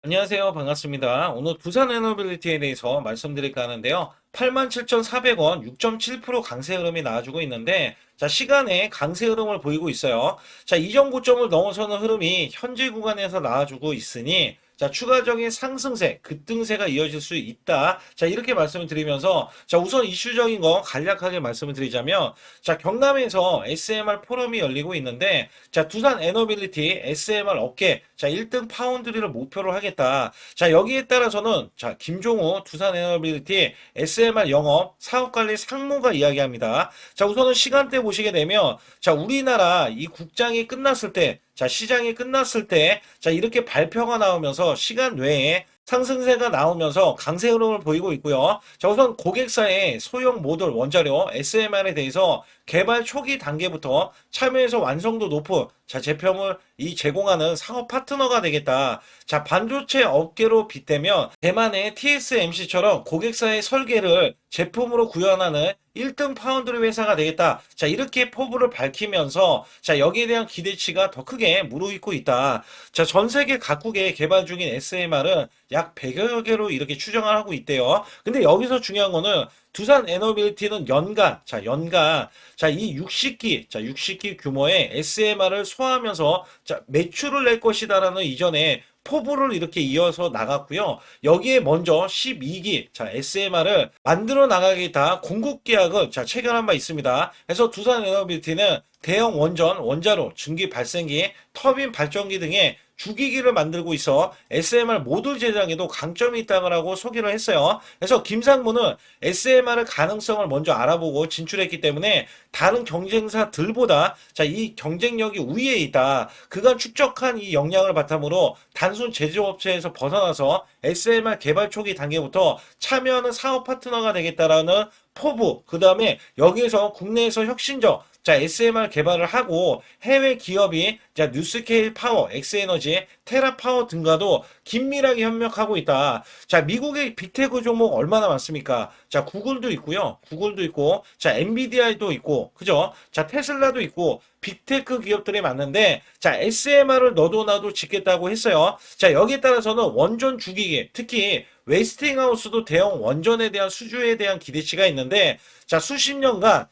안녕하세요. 반갑습니다. 오늘 부산 에너빌리티에 대해서 말씀드릴까 하는데요. 87,400원 6.7% 강세 흐름이 나와주고 있는데, 자, 시간에 강세 흐름을 보이고 있어요. 자, 이전 고점을 넘어서는 흐름이 현재 구간에서 나와주고 있으니, 자, 추가적인 상승세, 급등세가 이어질 수 있다. 자, 이렇게 말씀을 드리면서, 자, 우선 이슈적인 거 간략하게 말씀을 드리자면, 자, 경남에서 SMR 포럼이 열리고 있는데, 자, 두산 에너빌리티 SMR 업계, 자, 1등 파운드리를 목표로 하겠다. 자, 여기에 따라서는, 자, 김종우 두산 에너빌리티 SMR 영업 사업관리 상무가 이야기합니다. 자, 우선은 시간대 보시게 되면, 자, 우리나라 이 국장이 끝났을 때, 자, 시장이 끝났을 때, 자, 이렇게 발표가 나오면서 시간 외에 상승세가 나오면서 강세 흐름을 보이고 있고요. 자, 우선 고객사의 소형 모듈 원자료 SMR에 대해서 개발 초기 단계부터 참여해서 완성도 높은 자, 제품을 제공하는 사업 파트너가 되겠다. 자, 반도체 업계로 빗대면 대만의 TSMC처럼 고객사의 설계를 제품으로 구현하는 1등 파운드리 회사가 되겠다. 자, 이렇게 포부를 밝히면서 자, 여기에 대한 기대치가 더 크게 무르익고 있다. 자, 전 세계 각국에 개발 중인 SMR은 약 100여 개로 이렇게 추정을 하고 있대요. 근데 여기서 중요한 거는 두산 에너빌리티는 연간, 자, 이 60기 규모의 SMR을 소화하면서 자, 매출을 낼 것이다라는 이전에 포부를 이렇게 이어서 나갔고요. 여기에 먼저 12기 자 SMR을 만들어 나가겠다 공급 계약을 자 체결한 바 있습니다. 그래서 두산 에너빌티는 대형 원전, 원자로, 증기 발생기, 터빈 발전기 등의 주기기를 만들고 있어 SMR 모듈 제작에도 강점이 있다고 소개를 했어요. 그래서 김상무는 SMR 가능성을 먼저 알아보고 진출했기 때문에 다른 경쟁사들보다 자, 이 경쟁력이 우위에 있다. 그간 축적한 이 역량을 바탕으로 단순 제조업체에서 벗어나서 SMR 개발 초기 단계부터 참여하는 사업 파트너가 되겠다라는 포부, 그 다음에 여기에서 국내에서 혁신적 자, SMR 개발을 하고 해외 기업이 자, 뉴스케일 파워, 엑스에너지, 테라파워 등과도 긴밀하게 협력하고 있다. 자, 미국의 빅테크 종목 얼마나 많습니까? 자, 구글도 있고요. 구글도 있고, 자, 엔비디아도 있고, 그죠? 자, 테슬라도 있고, 빅테크 기업들이 많은데, 자, SMR을 너도 나도 짓겠다고 했어요. 자, 여기에 따라서는 원전 주기계, 특히 웨스팅하우스도 대형 원전에 대한 수주에 대한 기대치가 있는데, 자, 수십 년간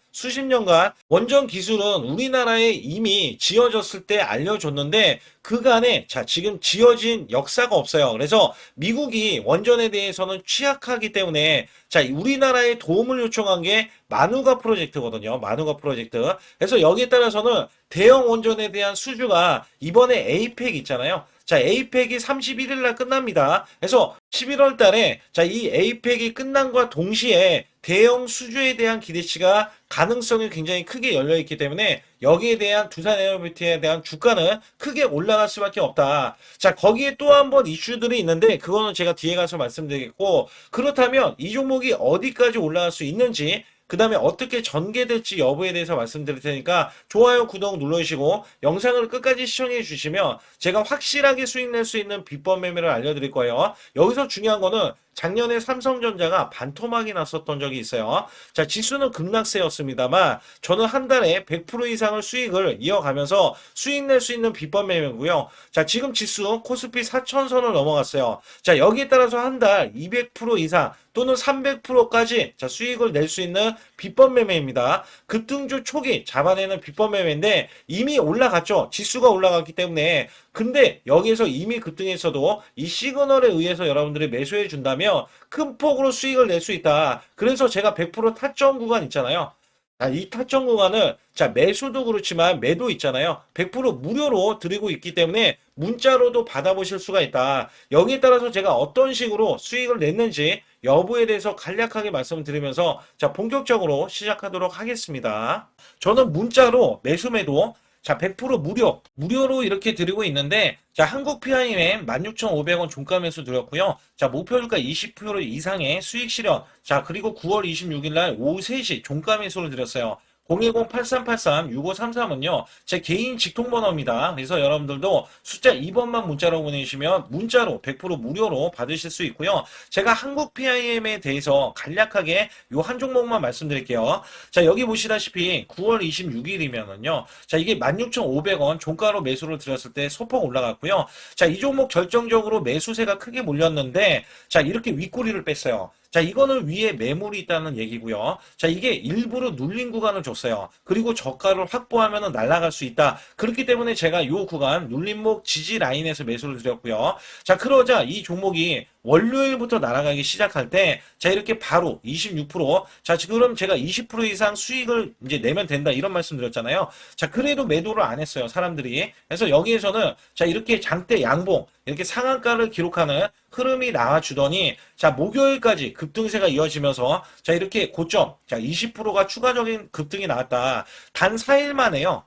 원전 기술은 우리나라에 이미 지어졌을 때 알려줬는데 그간에 자 지금 지어진 역사가 없어요. 그래서 미국이 원전에 대해서는 취약하기 때문에 자 우리나라에 도움을 요청한 게 마누가 프로젝트거든요. 마누가 프로젝트. 그래서 여기에 따라서는 대형 원전에 대한 수주가 이번에 에이펙 있잖아요. 자, 에이펙이 31일 날 끝납니다. 그래서 11월 달에 자, 이 에이펙이 끝난과 동시에 대형 수주에 대한 기대치가 가능성이 굉장히 크게 열려 있기 때문에 여기에 대한 두산 에너비티에 대한 주가는 크게 올라갈 수밖에 없다. 자, 거기에 또 한 번 이슈들이 있는데 그거는 제가 뒤에 가서 말씀드리겠고 그렇다면 이 종목이 어디까지 올라갈 수 있는지 그 다음에 어떻게 전개될지 여부에 대해서 말씀드릴 테니까 좋아요, 구독 눌러주시고 영상을 끝까지 시청해 주시면 제가 확실하게 수익 낼 수 있는 비법 매매를 알려드릴 거예요. 여기서 중요한 거는 작년에 삼성전자가 반토막이 났었던 적이 있어요. 자, 지수는 급락세였습니다만 저는 한 달에 100% 이상을 수익을 이어가면서 수익 낼 수 있는 비법 매매고요. 자, 지금 지수 코스피 4천선을 넘어갔어요. 자, 여기에 따라서 한 달 200% 이상 또는 300%까지 자, 수익을 낼 수 있는 비법 매매입니다. 급등주 초기 잡아내는 비법 매매인데 이미 올라갔죠. 지수가 올라갔기 때문에 근데 여기에서 이미 급등했어도 이 시그널에 의해서 여러분들이 매수해 준다면 큰 폭으로 수익을 낼 수 있다. 그래서 제가 100% 타점 구간 있잖아요. 자, 이 타점 구간을 자 매수도 그렇지만 매도 있잖아요. 100% 무료로 드리고 있기 때문에 문자로도 받아보실 수가 있다. 여기에 따라서 제가 어떤 식으로 수익을 냈는지 여부에 대해서 간략하게 말씀을 드리면서 자 본격적으로 시작하도록 하겠습니다. 저는 문자로 매수 매도 자, 100% 무료로 이렇게 드리고 있는데, 자, 한국 PIM 16,500원 종가 매수 드렸고요. 자, 목표 주가 20% 이상의 수익 실현. 자, 그리고 9월 26일 날 오후 3시 종가 매수를 드렸어요. 010-8383-6533은요, 제 개인 직통번호입니다. 그래서 여러분들도 숫자 2번만 문자로 보내주시면 문자로 100% 무료로 받으실 수 있고요. 제가 한국 PIM에 대해서 간략하게 요 한 종목만 말씀드릴게요. 자, 여기 보시다시피 9월 26일이면은요, 자, 이게 16,500원 종가로 매수를 드렸을 때 소폭 올라갔고요. 자, 이 종목 결정적으로 매수세가 크게 몰렸는데, 자, 이렇게 윗꼬리를 뺐어요. 자, 이거는 위에 매물이 있다는 얘기고요. 자, 이게 일부러 눌린 구간을 줬어요. 그리고 저가를 확보하면 날아갈 수 있다. 그렇기 때문에 제가 이 구간 눌림목 지지 라인에서 매수를 드렸고요. 자, 그러자 이 종목이 월요일부터 날아가기 시작할 때, 자, 이렇게 바로 26%, 자, 지금 제가 20% 이상 수익을 이제 내면 된다, 이런 말씀 드렸잖아요. 자, 그래도 매도를 안 했어요, 사람들이. 그래서 여기에서는, 자, 이렇게 장대 양봉, 이렇게 상한가를 기록하는 흐름이 나와주더니, 자, 목요일까지 급등세가 이어지면서, 자, 이렇게 고점, 자, 20%가 추가적인 급등이 나왔다. 단 4일 만에요.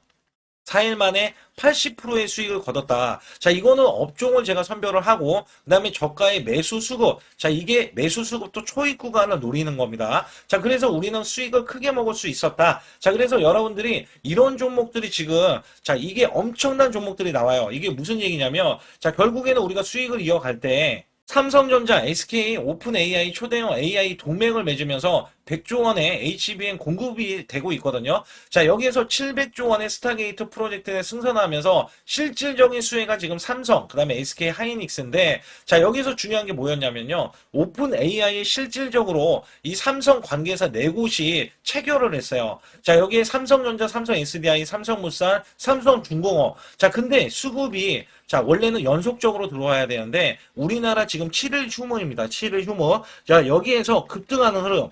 4일 만에 80%의 수익을 거뒀다. 자, 이거는 업종을 제가 선별을 하고, 그 다음에 저가의 매수 수급. 자, 이게 매수 수급도 초입 구간을 노리는 겁니다. 자, 그래서 우리는 수익을 크게 먹을 수 있었다. 자, 그래서 여러분들이 이런 종목들이 지금, 자, 이게 엄청난 종목들이 나와요. 이게 무슨 얘기냐면, 자, 결국에는 우리가 수익을 이어갈 때, 삼성전자, SK, 오픈 AI, 초대형 AI 동맹을 맺으면서 100조 원의 HBM 공급이 되고 있거든요. 자, 여기에서 700조 원의 스타게이트 프로젝트에 승선하면서 실질적인 수혜가 지금 삼성, 그 다음에 SK 하이닉스인데, 자, 여기서 중요한 게 뭐였냐면요. 오픈 AI에 실질적으로 이 삼성 관계사 네 곳이 체결을 했어요. 자, 여기에 삼성전자, 삼성 SDI, 삼성물산, 삼성중공업. 자, 근데 수급이, 자, 원래는 연속적으로 들어와야 되는데, 우리나라 지금 7일 휴무입니다. 7일 휴무. 자, 여기에서 급등하는 흐름.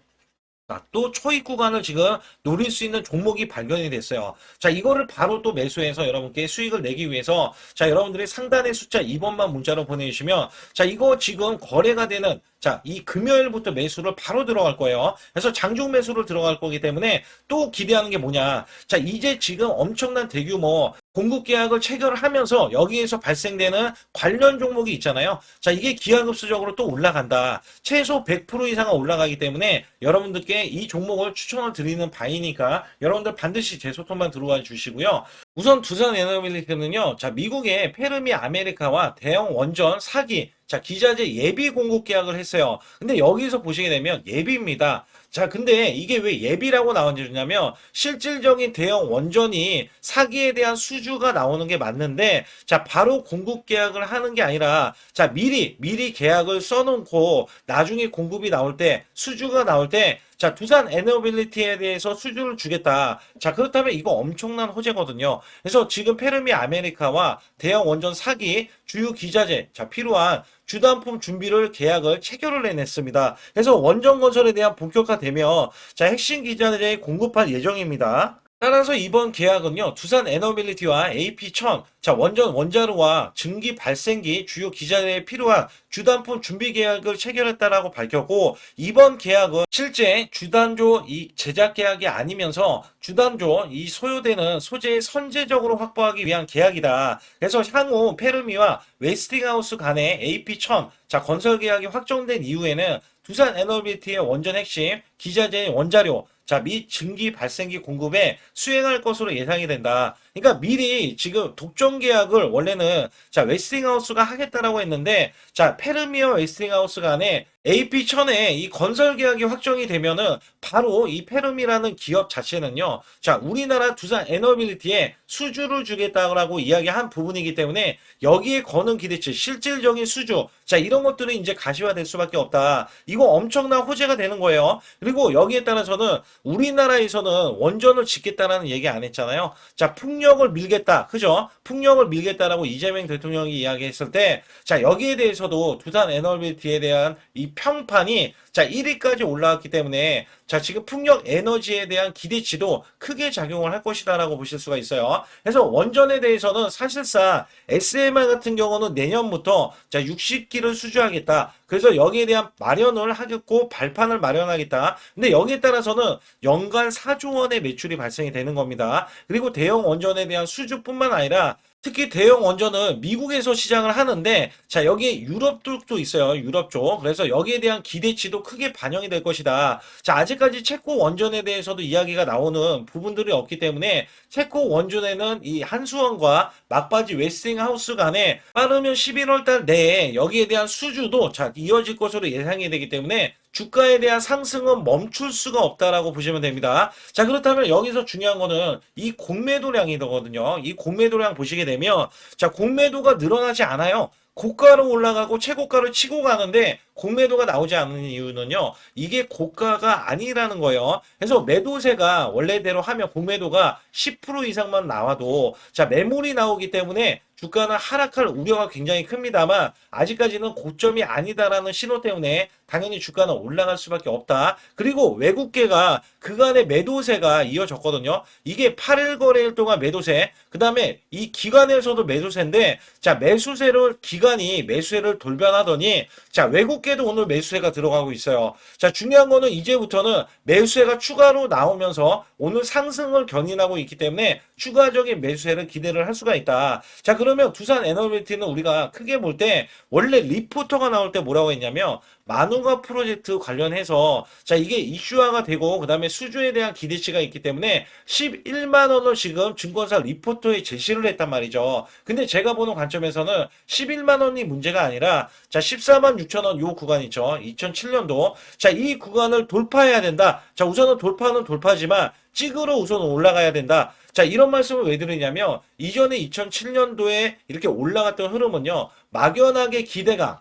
자, 또 초입 구간을 지금 노릴 수 있는 종목이 발견이 됐어요. 자, 이거를 바로 또 매수해서 여러분께 수익을 내기 위해서, 자, 여러분들이 상단의 숫자 2번만 문자로 보내주시면, 자, 이거 지금 거래가 되는, 자, 이 금요일부터 매수를 바로 들어갈 거예요. 그래서 장중 매수를 들어갈 거기 때문에 또 기대하는 게 뭐냐. 자, 이제 지금 엄청난 대규모 공급 계약을 체결을 하면서 여기에서 발생되는 관련 종목이 있잖아요. 자, 이게 기하급수적으로 또 올라간다. 최소 100% 이상은 올라가기 때문에 여러분들께 이 종목을 추천을 드리는 바이니까 여러분들 반드시 제 소통만 들어와 주시고요. 우선 두산 에너빌리티는요. 자, 미국의 페르미 아메리카와 대형 원전 사기, 자, 기자재 예비 공급 계약을 했어요. 근데 여기서 보시게 되면 예비입니다. 자, 근데 이게 왜 예비라고 나오냐면 실질적인 대형 원전이 사기에 대한 수주가 나오는 게 맞는데, 자, 바로 공급 계약을 하는 게 아니라, 자, 미리 계약을 써놓고 나중에 공급이 나올 때, 수주가 나올 때, 자, 두산 에너빌리티에 대해서 수주를 주겠다. 자, 그렇다면 이거 엄청난 호재거든요. 그래서 지금 페르미 아메리카와 대형 원전 사기 주요 기자재, 자, 필요한 주단품 준비를 계약을 체결을 해냈습니다. 그래서 원전 건설에 대한 본격화되며, 자, 핵심 기자재에 공급할 예정입니다. 따라서 이번 계약은요, 두산 에너빌리티와 AP1000, 자, 원자로와 증기 발생기 주요 기자재에 필요한 주단품 준비 계약을 체결했다라고 밝혔고, 이번 계약은 실제 주단조 이 제작 계약이 아니면서 주단조 이 소요되는 소재를 선제적으로 확보하기 위한 계약이다. 그래서 향후 페르미와 웨스팅하우스 간의 AP1000, 자, 건설 계약이 확정된 이후에는 두산 에너빌리티의 원전 핵심 기자재 원자료, 자, 및 증기 발생기 공급에 수행할 것으로 예상이 된다. 그러니까 미리 지금 독점 계약을 원래는, 자, 웨스팅하우스가 하겠다라고 했는데, 자, 페르미와 웨스팅하우스 간에 AP1000에 이 건설 계약이 확정이 되면은 바로 이 페르미라는 기업 자체는요, 자, 우리나라 두산 에너빌리티에 수주를 주겠다라고 이야기한 부분이기 때문에 여기에 거는 기대치, 실질적인 수주, 자, 이런 것들은 이제 가시화될 수밖에 없다. 이거 엄청난 호재가 되는 거예요. 그리고 여기에 따라서는 우리나라에서는 원전을 짓겠다라는 얘기 안 했잖아요. 자, 풍력을 밀겠다. 그죠? 풍력을 밀겠다라고 이재명 대통령이 이야기했을 때, 자, 여기에 대해서도 두산 에너빌리티에 대한 이 평판이, 자, 1위까지 올라왔기 때문에, 자, 지금 풍력 에너지에 대한 기대치도 크게 작용을 할 것이다라고 보실 수가 있어요. 그래서 원전에 대해서는 사실상 SMR 같은 경우는 내년부터, 자, 60기를 수주하겠다. 그래서 여기에 대한 마련을 하겠고 발판을 마련하겠다. 근데 여기에 따라서는 연간 4조 원의 매출이 발생이 되는 겁니다. 그리고 대형 원전에 대한 수주뿐만 아니라, 특히 대형 원전은 미국에서 시장을 하는데, 자, 여기에 유럽 쪽도 있어요. 유럽 쪽. 그래서 여기에 대한 기대치도 크게 반영이 될 것이다. 자, 아직까지 체코 원전에 대해서도 이야기가 나오는 부분들이 없기 때문에 체코 원전에는 이 한수원과 막바지 웨스팅하우스 간에 빠르면 11월 달 내에 여기에 대한 수주도 자, 이어질 것으로 예상이 되기 때문에 주가에 대한 상승은 멈출 수가 없다라고 보시면 됩니다. 자, 그렇다면 여기서 중요한 거는 이 공매도량이거든요. 이 공매도량 보시게 되면, 자, 공매도가 늘어나지 않아요. 고가로 올라가고 최고가를 치고 가는데 공매도가 나오지 않는 이유는요. 이게 고가가 아니라는 거예요. 그래서 매도세가 원래대로 하면 공매도가 10% 이상만 나와도 자, 매물이 나오기 때문에 주가는 하락할 우려가 굉장히 큽니다만 아직까지는 고점이 아니다라는 신호 때문에 당연히 주가는 올라갈 수밖에 없다. 그리고 외국계가 그간의 매도세가 이어졌거든요. 이게 8일 거래일 동안 매도세, 그 다음에 이 기관에서도 매도세인데, 자, 매수세를 기관이 매수세를 돌변하더니 자, 외국계도 오늘 매수세가 들어가고 있어요. 자, 중요한 거는 이제부터는 매수세가 추가로 나오면서 오늘 상승을 견인하고 있기 때문에 추가적인 매수세를 기대를 할 수가 있다. 자, 그러면 두산 에너빌티는 우리가 크게 볼 때 원래 리포터가 나올 때 뭐라고 했냐면 만우가 프로젝트 관련해서 자, 이게 이슈화가 되고 그다음에 수주에 대한 기대치가 있기 때문에 11만 원을 지금 증권사 리포터에 제시를 했단 말이죠. 근데 제가 보는 관점에서는 11만 원이 문제가 아니라 자, 14만 6천 원 요 구간 있죠. 2007년도. 자, 이 구간을 돌파해야 된다. 자, 우선은 돌파는 돌파지만 찍으러 우선 올라가야 된다. 자, 이런 말씀을 왜 드리냐면 이전에 2007년도에 이렇게 올라갔던 흐름은요. 막연하게 기대감.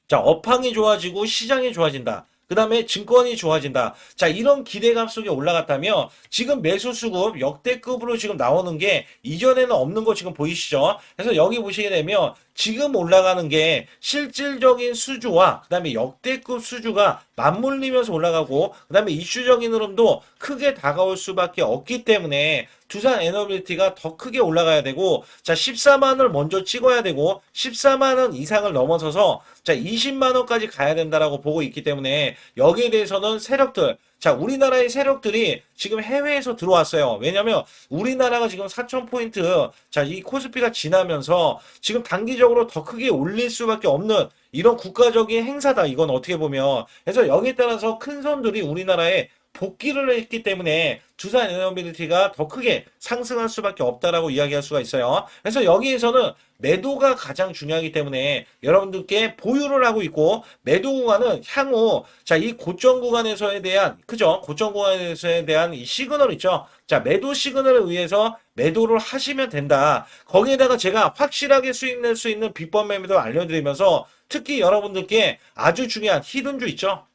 자, 업황이 좋아지고 시장이 좋아진다. 그 다음에 증권이 좋아진다. 자, 이런 기대감 속에 올라갔다면 지금 매수 수급 역대급으로 지금 나오는 게 이전에는 없는 거 지금 보이시죠? 그래서 여기 보시게 되면 지금 올라가는 게 실질적인 수주와 그 다음에 역대급 수주가 맞물리면서 올라가고 그 다음에 이슈적인 흐름도 크게 다가올 수밖에 없기 때문에 두산 에너빌티가 더 크게 올라가야 되고 자 14만을 먼저 찍어야 되고 14만 원 이상을 넘어서서 자 20만 원까지 가야 된다라고 보고 있기 때문에 여기에 대해서는 세력들 자 우리나라의 세력들이 지금 해외에서 들어왔어요. 왜냐면 우리나라가 지금 4,000포인트 자 이 코스피가 지나면서 지금 단기적으로 더 크게 올릴 수밖에 없는 이런 국가적인 행사다. 이건 어떻게 보면 그래서 여기에 따라서 큰 손들이 우리나라에 복귀를 했기 때문에 두산 에너빌리티가 더 크게 상승할 수밖에 없다라고 이야기할 수가 있어요. 그래서 여기에서는 매도가 가장 중요하기 때문에 여러분들께 보유를 하고 있고 매도 구간은 향후 자 이 고점 구간에서에 대한 그죠? 고점 구간에서에 대한 이 시그널 있죠? 자 매도 시그널에 의해서 매도를 하시면 된다. 거기에다가 제가 확실하게 수익 낼 수 있는 비법 매매도 알려드리면서 특히 여러분들께 아주 중요한 히든주 있죠?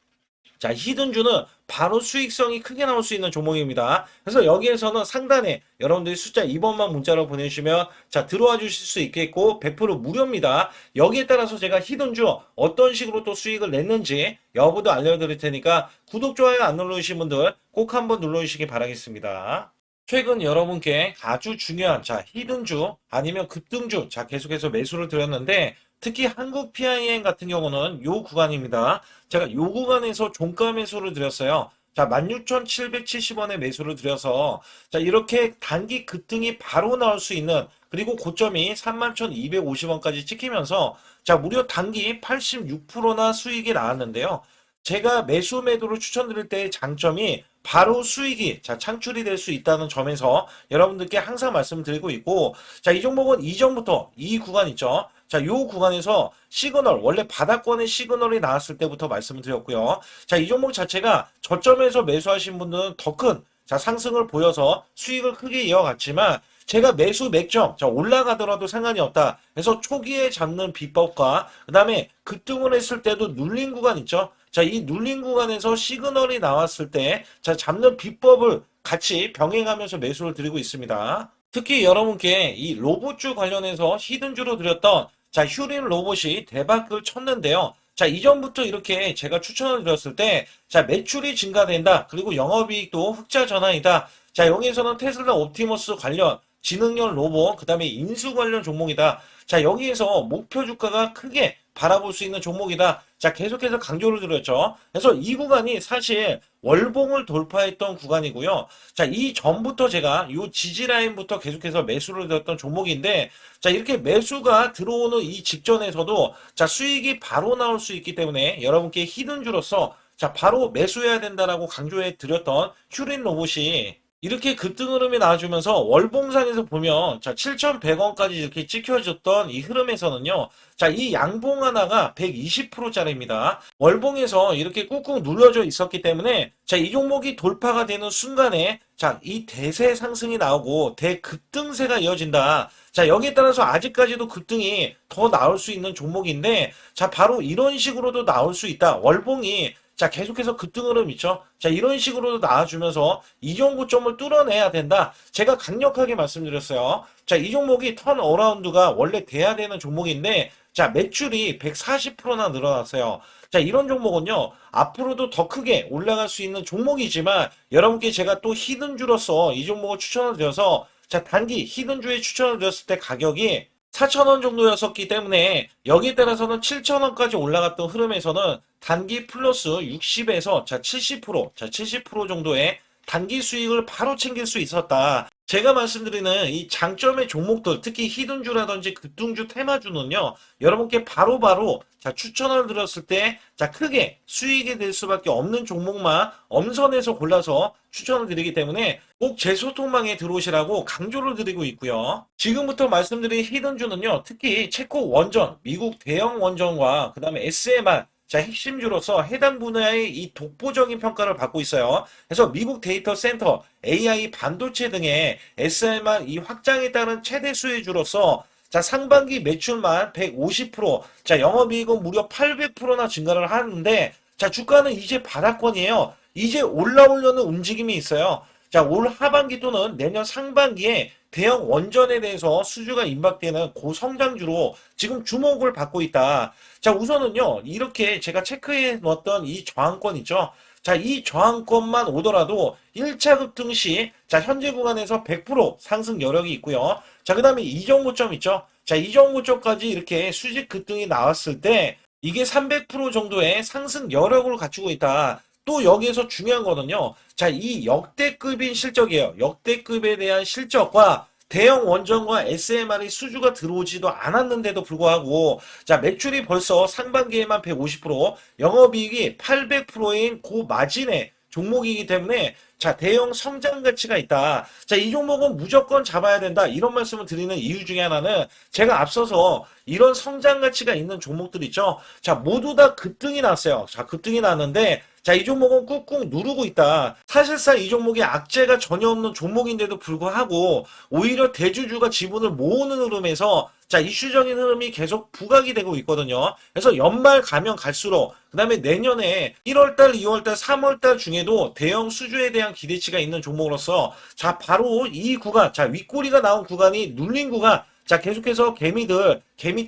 자, 히든주는 바로 수익성이 크게 나올 수 있는 종목입니다. 그래서 여기에서는 상단에 여러분들이 숫자 2번만 문자로 보내주시면 자, 들어와 주실 수 있겠고 100% 무료입니다. 여기에 따라서 제가 히든주 어떤 식으로 또 수익을 냈는지 여부도 알려드릴 테니까 구독, 좋아요 안 눌러주신 분들 꼭 한번 눌러주시기 바라겠습니다. 최근 여러분께 아주 중요한 자 히든주 아니면 급등주 자 계속해서 매수를 드렸는데 특히 한국 PIM 같은 경우는 요 구간입니다. 제가 요 구간에서 종가 매수를 드렸어요. 자 16,770원에 매수를 드려서 자 이렇게 단기 급등이 바로 나올 수 있는 그리고 고점이 31,250원까지 찍히면서 자 무려 단기 86%나 수익이 나왔는데요. 제가 매수 매도를 추천드릴 때의 장점이 바로 수익이 자 창출이 될 수 있다는 점에서 여러분들께 항상 말씀드리고 있고 자 이 종목은 이전부터 이 구간 있죠. 자, 요 구간에서 시그널, 원래 바닥권의 시그널이 나왔을 때부터 말씀을 드렸고요. 자, 이 종목 자체가 저점에서 매수하신 분들은 더 큰, 자, 상승을 보여서 수익을 크게 이어갔지만, 제가 매수 맥점, 자, 올라가더라도 상관이 없다. 그래서 초기에 잡는 비법과, 그 다음에 급등을 했을 때도 눌린 구간 있죠? 자, 이 눌린 구간에서 시그널이 나왔을 때, 자, 잡는 비법을 같이 병행하면서 매수를 드리고 있습니다. 특히 여러분께 이 로봇주 관련해서 히든주로 드렸던 자, 휴린 로봇이 대박을 쳤는데요. 자, 이전부터 이렇게 제가 추천을 드렸을 때, 자, 매출이 증가된다. 그리고 영업이익도 흑자 전환이다. 자, 여기에서는 테슬라 옵티머스 관련 지능형 로봇, 그 다음에 인수 관련 종목이다. 자, 여기에서 목표 주가가 크게 바라볼 수 있는 종목이다. 자, 계속해서 강조를 드렸죠. 그래서 이 구간이 사실 월봉을 돌파했던 구간이고요. 자, 이 전부터 제가 이 지지 라인부터 계속해서 매수를 드렸던 종목인데, 자, 이렇게 매수가 들어오는 이 직전에서도 자, 수익이 바로 나올 수 있기 때문에 여러분께 히든주로서 자, 바로 매수해야 된다라고 강조해 드렸던 휴린 로봇이 이렇게 급등 흐름이 나와주면서 월봉상에서 보면 자 7,100원까지 이렇게 찍혀졌던 이 흐름에서는요. 자, 이 양봉 하나가 120%짜리입니다. 월봉에서 이렇게 꾹꾹 눌러져 있었기 때문에 자, 이 종목이 돌파가 되는 순간에 자, 이 대세 상승이 나오고 대급등세가 이어진다. 자, 여기에 따라서 아직까지도 급등이 더 나올 수 있는 종목인데 자, 바로 이런 식으로도 나올 수 있다. 월봉이 자, 계속해서 급등 흐름 있죠. 자, 이런 식으로도 나와주면서 이전 고점을 뚫어내야 된다. 제가 강력하게 말씀드렸어요. 자, 이 종목이 턴어라운드가 원래 돼야 되는 종목인데, 자, 매출이 140%나 늘어났어요. 자, 이런 종목은요, 앞으로도 더 크게 올라갈 수 있는 종목이지만, 여러분께 제가 또 히든주로서 이 종목을 추천을 드려서, 자, 단기 히든주에 추천을 드렸을 때 가격이 4,000원 정도였었기 때문에 여기에 따라서는 7,000원까지 올라갔던 흐름에서는 단기 플러스 60에서 자 70% 정도의 단기 수익을 바로 챙길 수 있었다. 제가 말씀드리는 이 장점의 종목들, 특히 히든주라든지 급등주, 테마주는요, 여러분께 바로바로 자 추천을 드렸을 때 자 크게 수익이 될 수밖에 없는 종목만 엄선해서 골라서 추천을 드리기 때문에 꼭 제 소통망에 들어오시라고 강조를 드리고 있고요. 지금부터 말씀드린 히든주는요, 특히 체코 원전, 미국 대형 원전과 그 다음에 SMR 자, 핵심주로서 해당 분야의 이 독보적인 평가를 받고 있어요. 그래서 미국 데이터 센터, AI 반도체 등의 SMR 이 확장에 따른 최대 수혜주로서 자, 상반기 매출만 150%, 자, 영업이익은 무려 800%나 증가를 하는데, 자, 주가는 이제 바닥권이에요. 이제 올라오려는 움직임이 있어요. 자, 올 하반기 또는 내년 상반기에 대형 원전에 대해서 수주가 임박되는 고성장주로 지금 주목을 받고 있다. 자, 우선은요, 이렇게 제가 체크해 놓았던 이 저항권 있죠. 자, 이 저항권만 오더라도 1차 급등 시, 자, 현재 구간에서 100% 상승 여력이 있고요. 자, 그 다음에 이전 고점 있죠. 자, 이전 고점까지 이렇게 수직 급등이 나왔을 때, 이게 300% 정도의 상승 여력을 갖추고 있다. 또 여기에서 중요한 거는요. 자, 이 역대급인 실적이에요. 역대급에 대한 실적과 대형 원전과 SMR이 수주가 들어오지도 않았는데도 불구하고 자, 매출이 벌써 상반기에만 150%, 영업이익이 800%인 고마진의 종목이기 때문에 자, 대형 성장 가치가 있다. 자, 이 종목은 무조건 잡아야 된다. 이런 말씀을 드리는 이유 중에 하나는 제가 앞서서 이런 성장 가치가 있는 종목들 있죠. 자, 모두 다 급등이 났어요. 자, 급등이 났는데 자, 이 종목은 꾹꾹 누르고 있다. 사실상 이 종목이 악재가 전혀 없는 종목인데도 불구하고 오히려 대주주가 지분을 모으는 흐름에서 자, 이슈적인 흐름이 계속 부각이 되고 있거든요. 그래서 연말 가면 갈수록 그 다음에 내년에 1월달, 2월달, 3월달 중에도 대형 수주에 대한 기대치가 있는 종목으로서 자, 바로 이 구간, 자, 윗꼬리가 나온 구간이 눌린 구간, 자, 계속해서 개미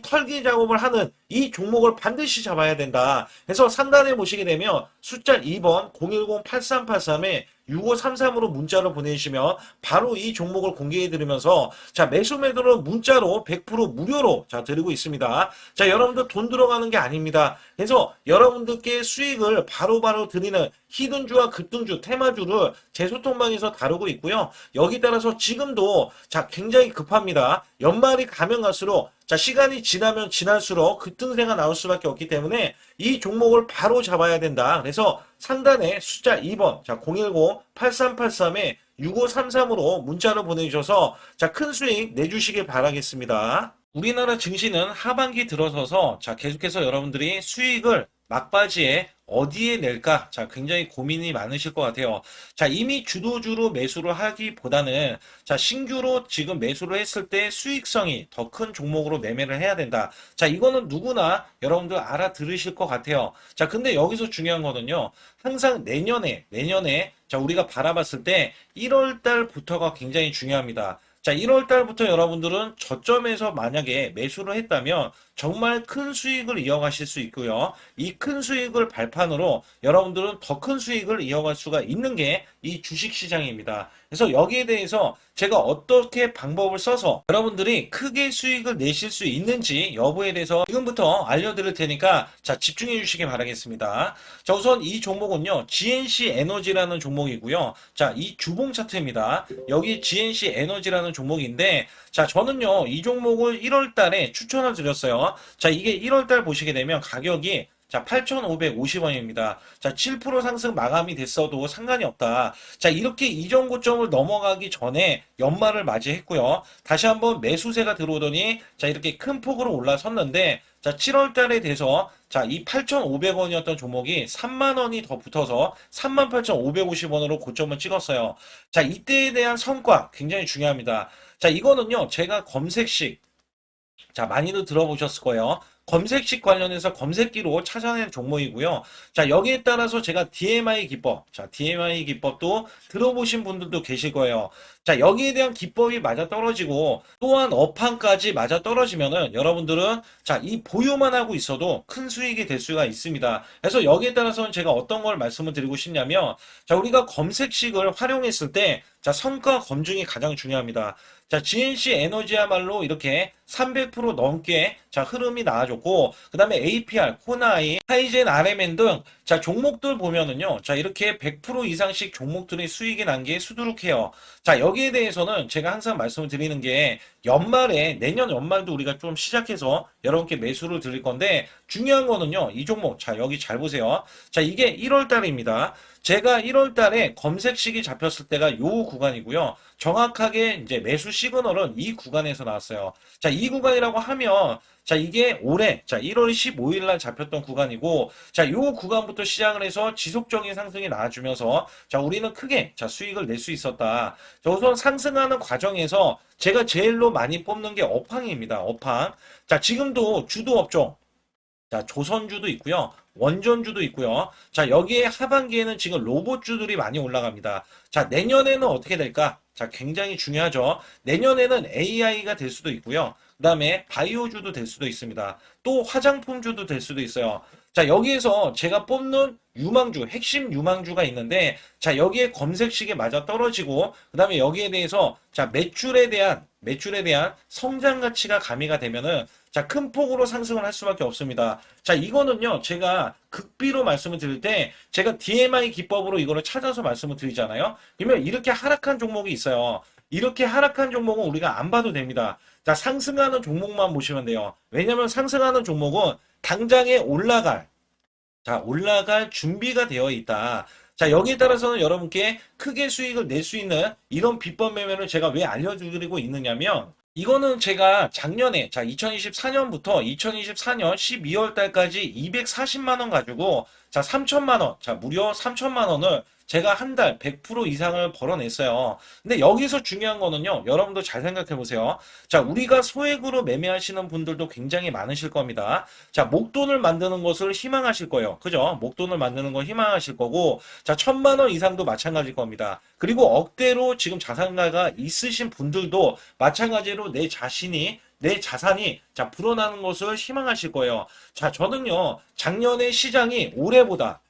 털기 작업을 하는 이 종목을 반드시 잡아야 된다. 그래서 상단에 보시게 되면 숫자 2번 010-8383에 6533으로 문자로 보내주시면 바로 이 종목을 공개해 드리면서 자, 매수 매도는 문자로 100% 무료로 자, 드리고 있습니다. 자, 여러분들 돈 들어가는 게 아닙니다. 그래서 여러분들께 수익을 바로바로 드리는 히든주와 급등주, 테마주를 제 소통방에서 다루고 있고요. 여기 따라서 지금도 자, 굉장히 급합니다. 연말이 가면 갈수록 자, 시간이 지나면 지날수록 급등세가 나올 수밖에 없기 때문에 이 종목을 바로 잡아야 된다. 그래서 상단에 숫자 2번, 자, 010-8383에 6533으로 문자로 보내주셔서 자, 큰 수익 내주시길 바라겠습니다. 우리나라 증시는 하반기 들어서서 자, 계속해서 여러분들이 수익을 막바지에 어디에 낼까? 자, 굉장히 고민이 많으실 것 같아요. 자, 이미 주도주로 매수를 하기보다는 자, 신규로 지금 매수를 했을 때 수익성이 더 큰 종목으로 매매를 해야 된다. 자, 이거는 누구나 여러분들 알아들으실 것 같아요. 자, 근데 여기서 중요한 거는요. 항상 내년에 자, 우리가 바라봤을 때 1월 달부터가 굉장히 중요합니다. 자, 1월 달부터 여러분들은 저점에서 만약에 매수를 했다면 정말 큰 수익을 이어가실 수 있고요. 이 큰 수익을 발판으로 여러분들은 더 큰 수익을 이어갈 수가 있는 게 이 주식시장입니다. 그래서 여기에 대해서 제가 어떻게 방법을 써서 여러분들이 크게 수익을 내실 수 있는지 여부에 대해서 지금부터 알려드릴 테니까 자, 집중해 주시기 바라겠습니다. 자, 우선 이 종목은요, GNC 에너지라는 종목이고요. 자, 이 주봉 차트입니다. 여기 GNC 에너지라는 종목인데, 자, 저는요, 이 종목을 1월 달에 추천을 드렸어요. 자, 이게 1월 달 보시게 되면 가격이 자, 8,550원입니다. 자, 7% 상승 마감이 됐어도 상관이 없다. 자, 이렇게 이전 고점을 넘어가기 전에 연말을 맞이했고요. 다시 한번 매수세가 들어오더니 자, 이렇게 큰 폭으로 올라섰는데 자, 7월 달에 돼서 자, 이 8,500원이었던 종목이 3만 원이 더 붙어서 38,550원으로 고점을 찍었어요. 자, 이때에 대한 성과 굉장히 중요합니다. 자, 이거는요, 제가 검색식 자, 많이들 들어보셨을 거예요. 검색식 관련해서 검색기로 찾아낸 종목이고요. 자, 여기에 따라서 제가 DMI 기법, 자, DMI 기법도 들어보신 분들도 계실 거예요. 자, 여기에 대한 기법이 맞아 떨어지고 또한 업황까지 맞아 떨어지면은 여러분들은 자, 이 보유만 하고 있어도 큰 수익이 될 수가 있습니다. 그래서 여기에 따라서는 제가 어떤 걸 말씀을 드리고 싶냐면 자, 우리가 검색식을 활용했을 때 자, 성과 검증이 가장 중요합니다. 자, GNC 에너지야말로 이렇게 300% 넘게 자, 흐름이 나와줬고, 그 다음에 APR, 코나이, 하이젠, RMN 등 자, 종목들 보면은요. 자, 이렇게 100% 이상씩 종목들의 수익이 난 게 수두룩해요. 자, 여기에 대해서는 제가 항상 말씀을 드리는 게 연말에 내년 연말도 우리가 좀 시작해서 여러분께 매수를 드릴 건데 중요한 거는요. 이 종목 자, 여기 잘 보세요. 자, 이게 1월 달입니다. 제가 1월 달에 검색식이 잡혔을 때가 요 구간이고요. 정확하게 이제 매수 시그널은 이 구간에서 나왔어요. 자, 이 구간이라고 하면 자, 이게 올해 자, 1월 15일 날 잡혔던 구간이고 자, 요 구간부터 시작을 해서 지속적인 상승이 나와주면서 자, 우리는 크게 자, 수익을 낼 수 있었다. 자, 우선 상승하는 과정에서 제가 제일로 많이 뽑는 게 업황입니다. 업황. 자, 지금도 주도 업종 자, 조선주도 있고요. 원전주도 있고요. 자, 여기에 하반기에는 지금 로봇주들이 많이 올라갑니다. 자, 내년에는 어떻게 될까? 자, 굉장히 중요하죠. 내년에는 AI가 될 수도 있고요. 그 다음에 바이오주도 될 수도 있습니다. 또 화장품주도 될 수도 있어요. 자, 여기에서 제가 뽑는 유망주, 핵심 유망주가 있는데, 자, 여기에 검색식에 맞아 떨어지고, 그 다음에 여기에 대해서, 자, 매출에 대한 성장 가치가 가미가 되면은, 자, 큰 폭으로 상승을 할 수밖에 없습니다. 자, 이거는요, 제가 극비로 말씀을 드릴 때, 제가 DMI 기법으로 이거를 찾아서 말씀을 드리잖아요. 그러면 이렇게 하락한 종목이 있어요. 이렇게 하락한 종목은 우리가 안 봐도 됩니다. 자, 상승하는 종목만 보시면 돼요. 왜냐면 상승하는 종목은 당장에 올라갈 준비가 되어 있다. 자, 여기에 따라서는 여러분께 크게 수익을 낼 수 있는 이런 비법 매매를 제가 왜 알려드리고 있느냐면, 이거는 제가 작년에, 자, 2024년부터 2024년 12월 달까지 240만 원 가지고, 자, 3천만 원, 자, 무려 3천만 원을 제가 한 달 100% 이상을 벌어냈어요. 근데 여기서 중요한 거는요, 여러분도 잘 생각해 보세요. 자, 우리가 소액으로 매매하시는 분들도 굉장히 많으실 겁니다. 자, 목돈을 만드는 것을 희망하실 거예요. 그죠? 목돈을 만드는 걸 희망하실 거고, 자, 1,000만 원 이상도 마찬가지일 겁니다. 그리고 억대로 지금 자산가가 있으신 분들도 마찬가지로 내 자산이 자 불어나는 것을 희망하실 거예요. 자, 저는요 작년에 시장이 올해보다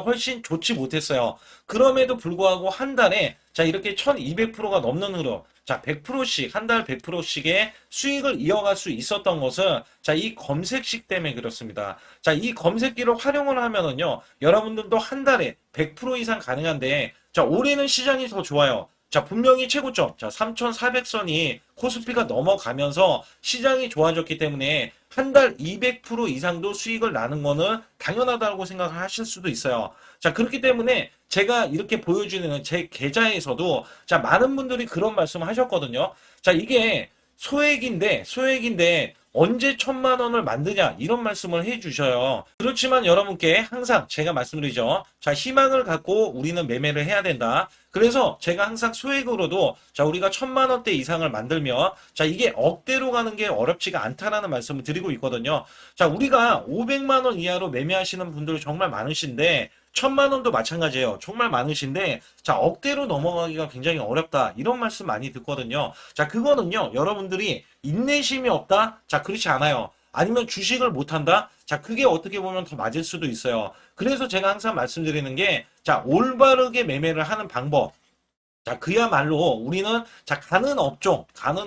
훨씬 좋지 못했어요. 그럼에도 불구하고 한 달에 자 이렇게 1200%가 넘는 흐름, 자 100%씩 한 달 100%씩의 수익을 이어갈 수 있었던 것은 자 이 검색식 때문에 그렇습니다. 자, 이 검색기를 활용을 하면은요 여러분들도 한 달에 100% 이상 가능한데 자 올해는 시장이 더 좋아요. 자, 분명히 최고점, 자, 3,400선이 코스피가 넘어가면서 시장이 좋아졌기 때문에 한 달 200% 이상도 수익을 나는 거는 당연하다고 생각을 하실 수도 있어요. 자, 그렇기 때문에 제가 이렇게 보여주는 제 계좌에서도 자, 많은 분들이 그런 말씀을 하셨거든요. 자, 이게 소액인데 언제 1,000만 원을 만드냐 이런 말씀을 해주셔요. 그렇지만 여러분께 항상 제가 말씀드리죠. 자, 희망을 갖고 우리는 매매를 해야 된다. 그래서 제가 항상 소액으로도 자 우리가 1,000만 원대 이상을 만들면 자 이게 억대로 가는 게 어렵지가 않다라는 말씀을 드리고 있거든요. 자, 우리가 500만 원 이하로 매매하시는 분들 정말 많으신데 1,000만 원도 마찬가지예요. 정말 많으신데 자 억대로 넘어가기가 굉장히 어렵다 이런 말씀 많이 듣거든요. 자, 그거는요 여러분들이 인내심이 없다? 자, 그렇지 않아요. 아니면 주식을 못한다? 자, 그게 어떻게 보면 더 맞을 수도 있어요. 그래서 제가 항상 말씀드리는 게 자 올바르게 매매를 하는 방법, 자, 그야말로 우리는 자, 가는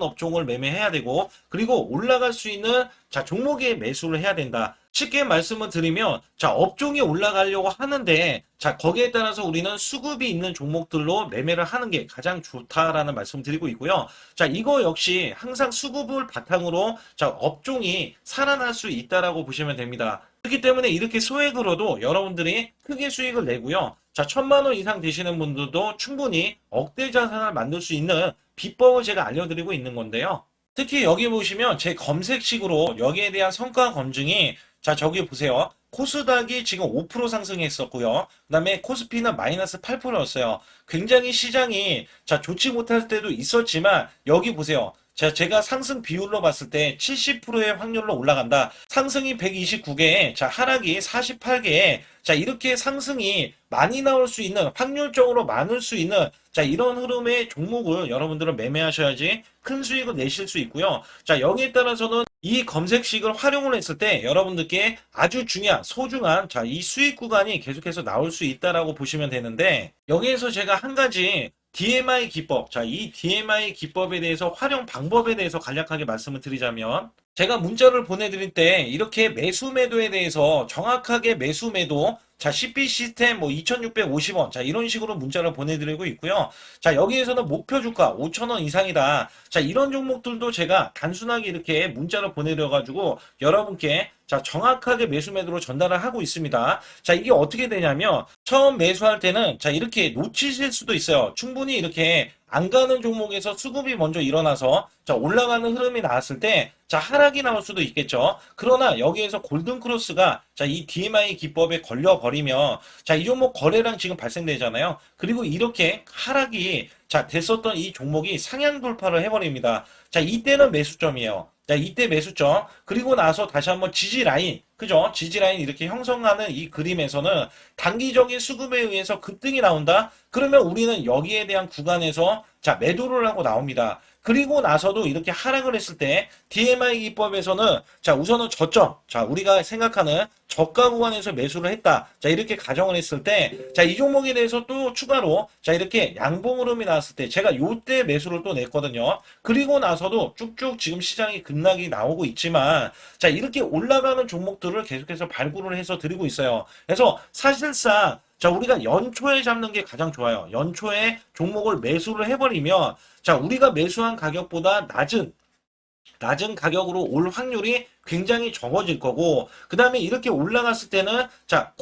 업종을 매매해야 되고, 그리고 올라갈 수 있는 자, 종목에 매수를 해야 된다. 쉽게 말씀을 드리면, 자, 업종이 올라가려고 하는데, 자, 거기에 따라서 우리는 수급이 있는 종목들로 매매를 하는 게 가장 좋다라는 말씀 드리고 있고요. 자, 이거 역시 항상 수급을 바탕으로 자, 업종이 살아날 수 있다라고 보시면 됩니다. 그렇기 때문에 이렇게 소액으로도 여러분들이 크게 수익을 내고요. 자, 1,000만 원 이상 되시는 분들도 충분히 억대 자산을 만들 수 있는 비법을 제가 알려드리고 있는 건데요. 특히 여기 보시면 제 검색식으로 여기에 대한 성과 검증이 자, 저기 보세요. 코스닥이 지금 5% 상승했었고요. 그 다음에 코스피는 마이너스 8%였어요. 굉장히 시장이 자, 좋지 못할 때도 있었지만 여기 보세요. 자, 제가 상승 비율로 봤을 때 70%의 확률로 올라간다. 상승이 129개에, 자, 하락이 48개에, 자, 이렇게 상승이 많이 나올 수 있는, 확률적으로 많을 수 있는, 자, 이런 흐름의 종목을 여러분들은 매매하셔야지 큰 수익을 내실 수 있고요. 자, 여기에 따라서는 이 검색식을 활용을 했을 때 여러분들께 아주 중요한, 소중한, 자, 이 수익 구간이 계속해서 나올 수 있다라고 보시면 되는데, 여기에서 제가 한 가지 DMI 기법, 자, 이 DMI 기법에 대해서 활용 방법에 대해서 간략하게 말씀을 드리자면, 제가 문자를 보내드릴 때 이렇게 매수 매도에 대해서 정확하게 매수 매도, 자, CP 시스템 뭐 2,650원, 자, 이런 식으로 문자를 보내드리고 있고요. 자, 여기에서는 목표 주가 5,000원 이상이다. 자, 이런 종목들도 제가 단순하게 이렇게 문자를 보내드려가지고 여러분께 자, 정확하게 매수 매도로 전달을 하고 있습니다. 자, 이게 어떻게 되냐면 처음 매수할 때는 자, 이렇게 놓치실 수도 있어요. 충분히 이렇게 안 가는 종목에서 수급이 먼저 일어나서 자, 올라가는 흐름이 나왔을 때 자, 하락이 나올 수도 있겠죠. 그러나 여기에서 골든 크로스가 자, 이 DMI 기법에 걸려 버리면 자, 이 종목 거래량 지금 발생되잖아요. 그리고 이렇게 하락이 자, 됐었던 이 종목이 상향 돌파를 해버립니다. 자, 이때는 매수점이에요. 자, 이때 매수점. 그리고 나서 다시 한번 지지 라인. 그죠? 지지 라인 이렇게 형성하는 이 그림에서는 단기적인 수급에 의해서 급등이 나온다? 그러면 우리는 여기에 대한 구간에서 자, 매도를 하고 나옵니다. 그리고 나서도 이렇게 하락을 했을 때 DMI 기법에서는 자, 우선은 저점. 자, 우리가 생각하는 저가 구간에서 매수를 했다. 자, 이렇게 가정을 했을 때 자, 이 종목에 대해서 또 추가로 자, 이렇게 양봉 흐름이 나왔을 때 제가 요때 매수를 또 냈거든요. 그리고 나서도 쭉쭉 지금 시장이 급락이 나오고 있지만 자, 이렇게 올라가는 종목들을 계속해서 발굴을 해서 드리고 있어요. 그래서 사실상 자, 우리가 연초에 잡는 게 가장 좋아요. 연초에 종목을 매수를 해버리면 자, 우리가 매수한 가격보다 낮은 가격으로 올 확률이 굉장히 적어질 거고, 그 다음에 이렇게 올라갔을 때는, 자,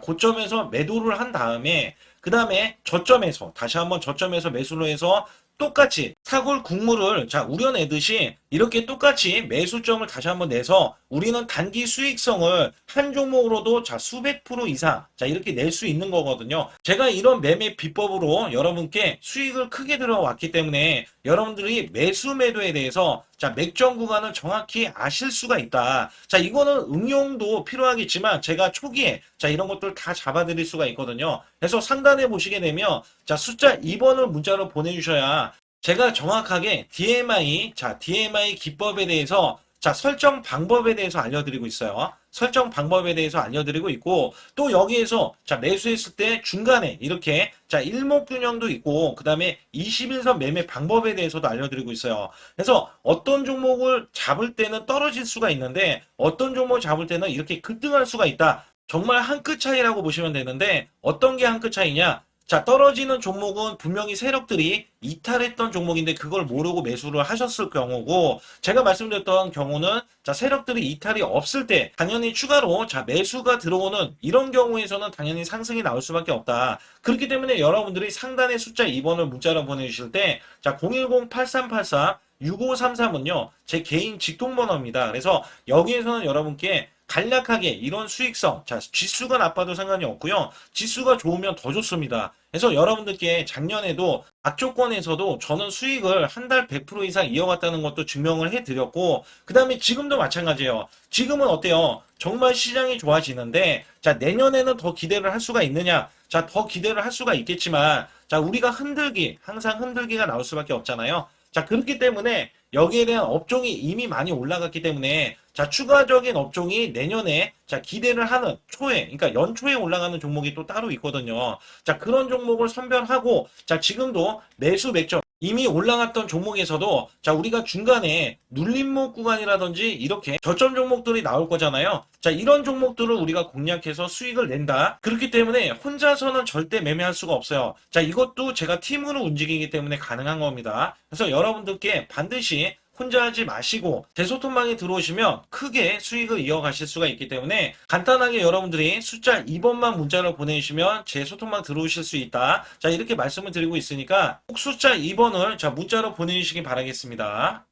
고점에서 매도를 한 다음에, 그 다음에 저점에서, 다시 한번 저점에서 매수를 해서 똑같이 사골 국물을 자, 우려내듯이 이렇게 똑같이 매수점을 다시 한번 내서 우리는 단기 수익성을 한 종목으로도 자, 수백 프로 이상 자, 이렇게 낼 수 있는 거거든요. 제가 이런 매매 비법으로 여러분께 수익을 크게 들어왔기 때문에 여러분들이 매수 매도에 대해서 자, 맥점 구간을 정확히 아실 수가 있다. 자, 이거는 응용도 필요하겠지만 제가 초기에 자, 이런 것들 다 잡아드릴 수가 있거든요. 그래서 상단에 보시게 되면 자, 숫자 2번을 문자로 보내주셔야 제가 정확하게 DMI 기법에 대해서 자, 설정 방법에 대해서 알려드리고 있어요. 설정 방법에 대해서 알려드리고 있고, 또 여기에서, 자, 매수했을 때 중간에 이렇게, 자, 일목균형도 있고, 그 다음에 21선 매매 방법에 대해서도 알려드리고 있어요. 그래서 어떤 종목을 잡을 때는 떨어질 수가 있는데, 어떤 종목을 잡을 때는 이렇게 급등할 수가 있다. 정말 한 끗 차이라고 보시면 되는데, 어떤 게 한 끗 차이냐? 자, 떨어지는 종목은 분명히 세력들이 이탈했던 종목인데 그걸 모르고 매수를 하셨을 경우고, 제가 말씀드렸던 경우는 자, 세력들이 이탈이 없을 때 당연히 추가로 자, 매수가 들어오는 이런 경우에서는 당연히 상승이 나올 수밖에 없다. 그렇기 때문에 여러분들이 상단에 숫자 2번을 문자로 보내주실 때 자, 010-8384 6533은요, 제 개인 직통번호입니다. 그래서 여기에서는 여러분께 간략하게 이런 수익성, 자, 지수가 나빠도 상관이 없고요. 지수가 좋으면 더 좋습니다. 그래서 여러분들께 작년에도 악조건에서도 저는 수익을 한 달 100% 이상 이어갔다는 것도 증명을 해드렸고, 그 다음에 지금도 마찬가지예요. 지금은 어때요? 정말 시장이 좋아지는데, 자, 내년에는 더 기대를 할 수가 있느냐? 자, 더 기대를 할 수가 있겠지만, 자, 우리가 항상 흔들기가 나올 수밖에 없잖아요. 자, 그렇기 때문에 여기에 대한 업종이 이미 많이 올라갔기 때문에 자, 추가적인 업종이 내년에 자, 기대를 하는 초에, 그러니까 연초에 올라가는 종목이 또 따로 있거든요. 자, 그런 종목을 선별하고 자, 지금도 매수 맥점 이미 올라갔던 종목에서도 자, 우리가 중간에 눌림목 구간이라든지 이렇게 저점 종목들이 나올 거잖아요. 자, 이런 종목들을 우리가 공략해서 수익을 낸다. 그렇기 때문에 혼자서는 절대 매매할 수가 없어요. 자, 이것도 제가 팀으로 움직이기 때문에 가능한 겁니다. 그래서 여러분들께 반드시 혼자 하지 마시고 대소통방에 들어오시면 크게 수익을 이어가실 수가 있기 때문에 간단하게 여러분들이 숫자 2번만 문자를 보내주시면 제 소통방 들어오실 수 있다. 자, 이렇게 말씀을 드리고 있으니까 꼭 숫자 2번을 자, 문자로 보내주시기 바라겠습니다.